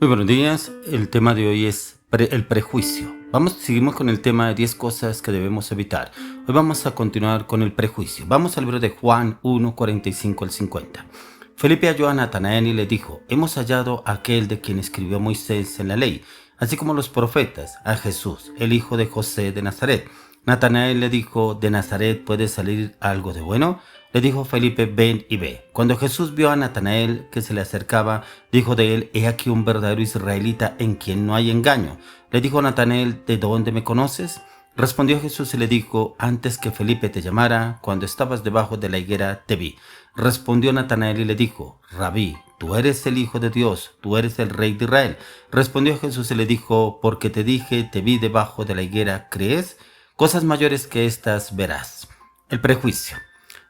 Muy buenos días. El tema de hoy es el prejuicio. Seguimos con el tema de 10 cosas que debemos evitar. Hoy vamos a continuar con el prejuicio. Vamos al libro de Juan 1, 45 al 50. Felipe halló a Natanael y le dijo: hemos hallado a aquel de quien escribió Moisés en la ley, así como los profetas, a Jesús, el hijo de José de Nazaret. Natanael le dijo: ¿de Nazaret puede salir algo de bueno? Le dijo Felipe: ven y ve. Cuando Jesús vio a Natanael que se le acercaba, dijo de él: he aquí un verdadero israelita en quien no hay engaño. Le dijo Natanael: ¿de dónde me conoces? Respondió Jesús y le dijo: antes que Felipe te llamara, cuando estabas debajo de la higuera, te vi. Respondió Natanael y le dijo: Rabí, tú eres el Hijo de Dios, tú eres el Rey de Israel. Respondió Jesús y le dijo: porque te dije, te vi debajo de la higuera, ¿crees? Cosas mayores que estas verás. El prejuicio.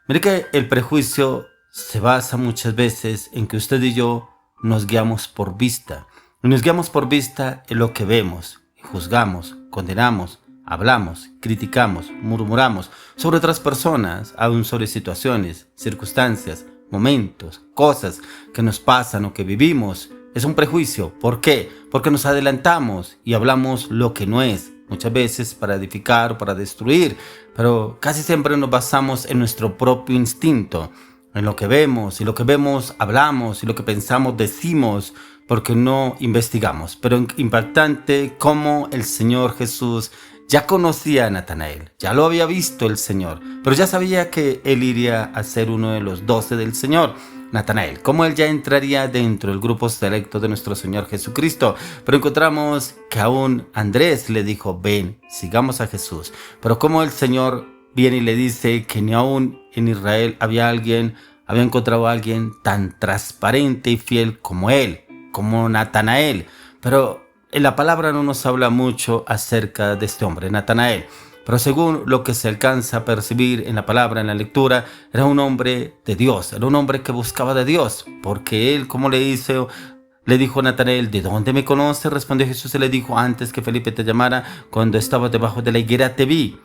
Mire que el prejuicio se basa muchas veces en que usted y yo nos guiamos por vista. Y nos guiamos por vista en lo que vemos, juzgamos, condenamos, hablamos, criticamos, murmuramos sobre otras personas, aún sobre situaciones, circunstancias, momentos, cosas que nos pasan o que vivimos. Es un prejuicio. ¿Por qué? Porque nos adelantamos y hablamos lo que no es. Muchas veces para edificar o para destruir, pero casi siempre nos basamos en nuestro propio instinto, en lo que vemos, y lo que vemos hablamos, y lo que pensamos decimos, porque no investigamos. Pero impactante cómo el Señor Jesús ya conocía a Natanael, ya lo había visto el Señor, pero ya sabía que él iría a ser uno de los 12 del Señor. Natanael, cómo él ya entraría dentro del grupo selecto de nuestro Señor Jesucristo. Pero encontramos que aún Andrés le dijo: ven, sigamos a Jesús. Pero cómo el Señor viene y le dice que ni aún en Israel había encontrado a alguien tan transparente y fiel como él, como Natanael. Pero en la palabra no nos habla mucho acerca de este hombre, Natanael. Pero según lo que se alcanza a percibir en la palabra, en la lectura, era un hombre de Dios, era un hombre que buscaba de Dios, porque él, como le dijo Natanael: ¿de dónde me conoces? Respondió Jesús y le dijo: antes que Felipe te llamara, cuando estabas debajo de la higuera, te vi.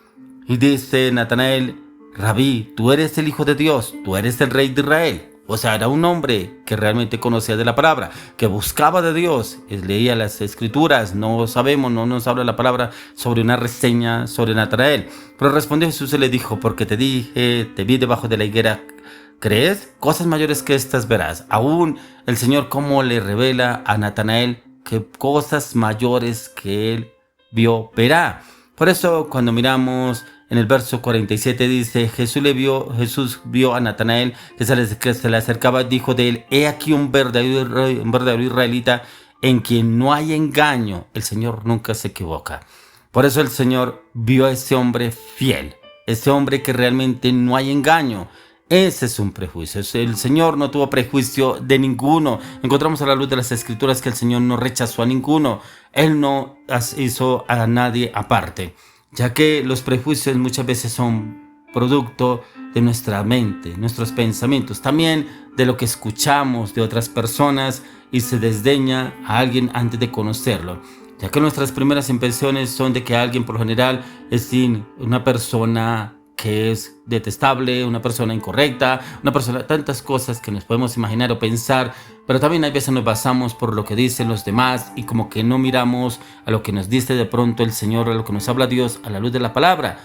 Y dice Natanael: Rabí, tú eres el Hijo de Dios, tú eres el Rey de Israel. O sea, era un hombre que realmente conocía de la palabra, que buscaba de Dios, leía las escrituras. No sabemos, no nos habla la palabra sobre una reseña sobre Natanael. Pero respondió Jesús y le dijo: porque te dije, te vi debajo de la higuera, ¿crees? Cosas mayores que estas verás. Aún el Señor cómo le revela a Natanael que cosas mayores que él vio, verá. Por eso cuando miramos en el verso 47 dice: Jesús vio a Natanael que se le acercaba y dijo de él: he aquí un verdadero israelita en quien no hay engaño. El Señor nunca se equivoca. Por eso el Señor vio a ese hombre fiel, ese hombre que realmente no hay engaño. Ese es un prejuicio. El Señor no tuvo prejuicio de ninguno. Encontramos a la luz de las Escrituras que el Señor no rechazó a ninguno. Él no hizo a nadie aparte, ya que los prejuicios muchas veces son producto de nuestra mente, nuestros pensamientos, también de lo que escuchamos de otras personas, y se desdeña a alguien antes de conocerlo, ya que nuestras primeras impresiones son de que alguien por lo general es una persona que es detestable, una persona incorrecta, una persona, tantas cosas que nos podemos imaginar o pensar. Pero también hay veces nos basamos por lo que dicen los demás y como que no miramos a lo que nos dice de pronto el Señor, a lo que nos habla Dios a la luz de la palabra,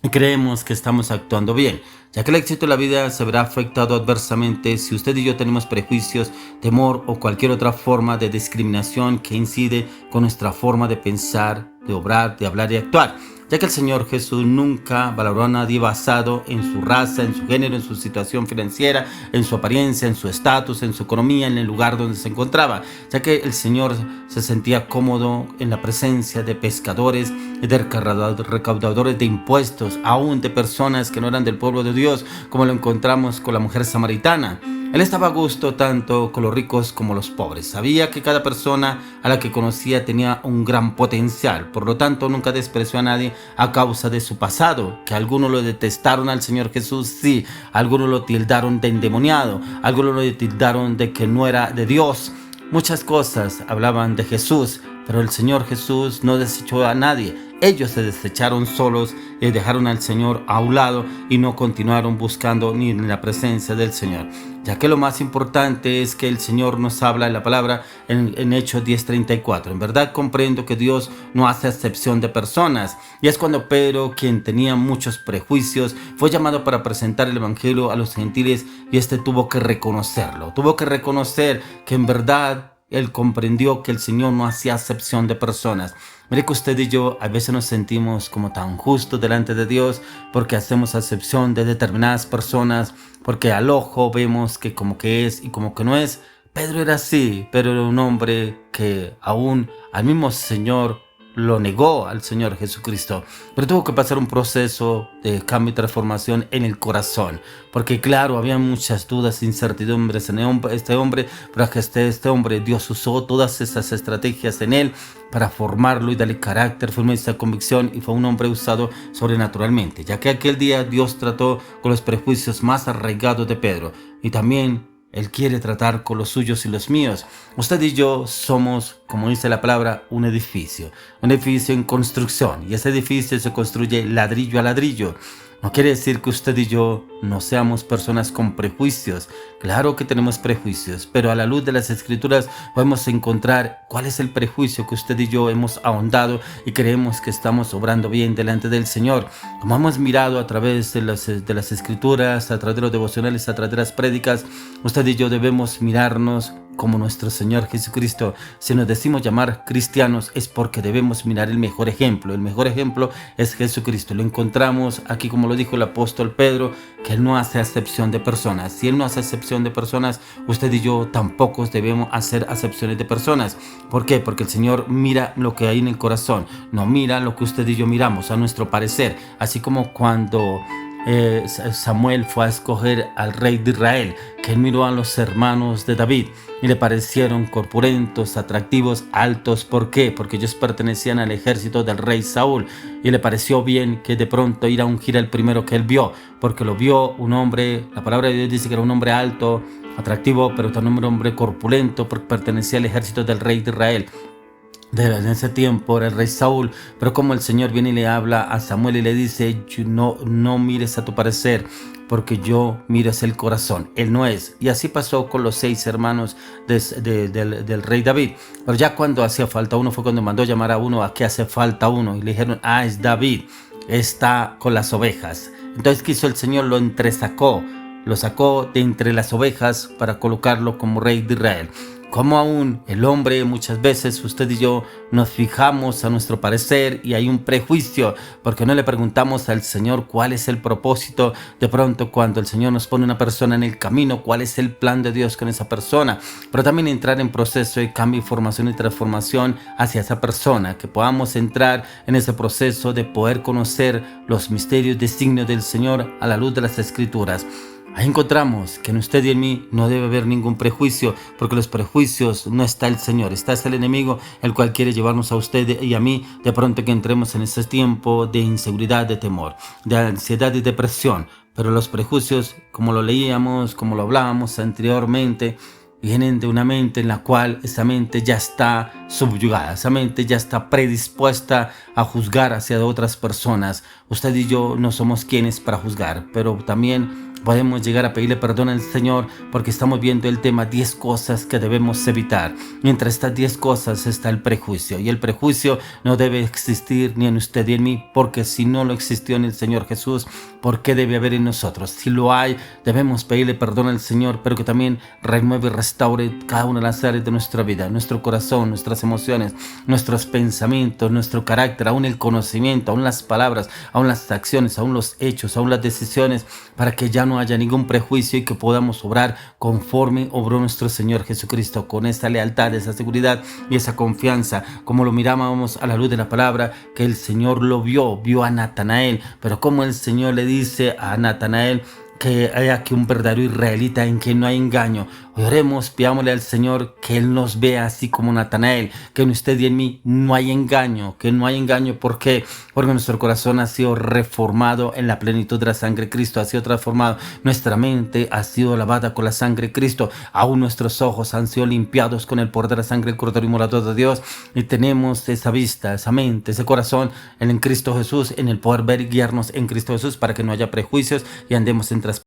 y creemos que estamos actuando bien, ya que el éxito de la vida se verá afectado adversamente si usted y yo tenemos prejuicios, temor o cualquier otra forma de discriminación que incide con nuestra forma de pensar, de obrar, de hablar y actuar. Ya que el Señor Jesús nunca valoró a nadie basado en su raza, en su género, en su situación financiera, en su apariencia, en su estatus, en su economía, en el lugar donde se encontraba, ya que el Señor se sentía cómodo en la presencia de pescadores y de recaudadores de impuestos, aún de personas que no eran del pueblo de Dios, como lo encontramos con la mujer samaritana. Él estaba a gusto tanto con los ricos como los pobres. Sabía que cada persona a la que conocía tenía un gran potencial. Por lo tanto, nunca despreció a nadie a causa de su pasado. Que algunos lo detestaron al Señor Jesús, sí. Algunos lo tildaron de endemoniado. Algunos lo tildaron de que no era de Dios. Muchas cosas hablaban de Jesús, pero el Señor Jesús no desechó a nadie. ellos se desecharon solos y dejaron al Señor a un lado y no continuaron buscando ni en la presencia del Señor. Ya que lo más importante es que el Señor nos habla en la palabra en Hechos 10:34. En verdad comprendo que Dios no hace excepción de personas. Y es cuando Pedro, quien tenía muchos prejuicios, fue llamado para presentar el Evangelio a los gentiles y tuvo que reconocerlo. Tuvo que reconocer que en verdad él comprendió que el Señor no hacía acepción de personas. Mire que usted y yo a veces nos sentimos como tan justos delante de Dios porque hacemos acepción de determinadas personas, porque al ojo vemos que como que es y como que no es. Pedro era así, pero era un hombre que aún al mismo Señor lo negó al Señor Jesucristo, pero tuvo que pasar un proceso de cambio y transformación en el corazón, porque claro, había muchas dudas, incertidumbres en este hombre, pero que este hombre, Dios usó todas esas estrategias en él para formarlo y darle carácter, firmeza, convicción, y fue un hombre usado sobrenaturalmente, ya que aquel día Dios trató con los prejuicios más arraigados de Pedro, y también Él quiere tratar con los suyos y los míos. Usted y yo somos, como dice la palabra, un edificio en construcción. Y ese edificio se construye ladrillo a ladrillo. No quiere decir que usted y yo no seamos personas con prejuicios. Claro que tenemos prejuicios, pero a la luz de las Escrituras podemos encontrar cuál es el prejuicio que usted y yo hemos ahondado y creemos que estamos obrando bien delante del Señor. Como hemos mirado a través de las Escrituras, a través de los devocionales, a través de las prédicas, usted y yo debemos mirarnos como nuestro Señor Jesucristo. Si nos decimos llamar cristianos es porque debemos mirar el mejor ejemplo. El mejor ejemplo es Jesucristo. Lo encontramos aquí, como lo dijo el apóstol Pedro, que Él no hace acepción de personas. Si Él no hace acepción de personas, usted y yo tampoco debemos hacer acepciones de personas. ¿Por qué? Porque el Señor mira lo que hay en el corazón, no mira lo que usted y yo miramos a nuestro parecer. Así como cuando Samuel fue a escoger al rey de Israel, que él miró a los hermanos de David y le parecieron corpulentos, atractivos, altos. ¿Por qué? Porque ellos pertenecían al ejército del rey Saúl y le pareció bien que de pronto ir a ungir al primero que él vio, porque lo vio un hombre, la palabra de Dios dice que era un hombre alto, atractivo, pero también un hombre corpulento porque pertenecía al ejército del rey de Israel. En ese tiempo era el rey Saúl, pero como el Señor viene y le habla a Samuel y le dice: no mires a tu parecer, porque yo miro hacia el corazón. Él no es. Y así pasó con los 6 hermanos del rey David. Pero ya cuando hacía falta uno, fue cuando mandó llamar a uno, a que hace falta uno, y le dijeron: es David, está con las ovejas. Entonces, ¿qué hizo el Señor? Lo sacó de entre las ovejas para colocarlo como rey de Israel. Como aún el hombre, muchas veces usted y yo nos fijamos a nuestro parecer y hay un prejuicio porque no le preguntamos al Señor cuál es el propósito. De pronto, cuando el Señor nos pone una persona en el camino, cuál es el plan de Dios con esa persona, pero también entrar en proceso de cambio, formación y transformación hacia esa persona, que podamos entrar en ese proceso de poder conocer los misterios, designios del Señor a la luz de las Escrituras. Ahí encontramos que en usted y en mí no debe haber ningún prejuicio, porque los prejuicios no está el Señor, está el enemigo, el cual quiere llevarnos a usted y a mí de pronto que entremos en este tiempo de inseguridad, de temor, de ansiedad y depresión. Pero los prejuicios, como lo leíamos, como lo hablábamos anteriormente, vienen de una mente en la cual esa mente ya está subyugada, esa mente ya está predispuesta a juzgar hacia otras personas. Usted y yo no somos quienes para juzgar, pero también podemos llegar a pedirle perdón al Señor porque estamos viendo el tema 10 cosas que debemos evitar. Mientras estas 10 cosas está el prejuicio, y el prejuicio no debe existir ni en usted ni en mí, porque si no lo existió en el Señor Jesús, ¿por qué debe haber en nosotros? Si lo hay, debemos pedirle perdón al Señor, pero que también renueve y restaure cada una de las áreas de nuestra vida, nuestro corazón, nuestras emociones, nuestros pensamientos, nuestro carácter, aún el conocimiento, aún las palabras, aún las acciones, aún los hechos, aún las decisiones, para que ya no haya ningún prejuicio y que podamos obrar conforme obró nuestro Señor Jesucristo, con esa lealtad, esa seguridad y esa confianza, como lo mirábamos a la luz de la palabra, que el Señor lo vio a Natanael, pero como el Señor le dice a Natanael que hay aquí un verdadero israelita en quien no hay engaño. Hoy oremos, pidámosle al Señor que Él nos vea así como Natanael, que en usted y en mí no hay engaño, que no hay engaño. ¿Por qué? Porque nuestro corazón ha sido reformado en la plenitud de la sangre de Cristo, ha sido transformado, nuestra mente ha sido lavada con la sangre de Cristo, aún nuestros ojos han sido limpiados con el poder de la sangre del Cordero Inmolado de Dios, y tenemos esa vista, esa mente, ese corazón en Cristo Jesús, en el poder ver y guiarnos en Cristo Jesús, para que no haya prejuicios y andemos en transparencia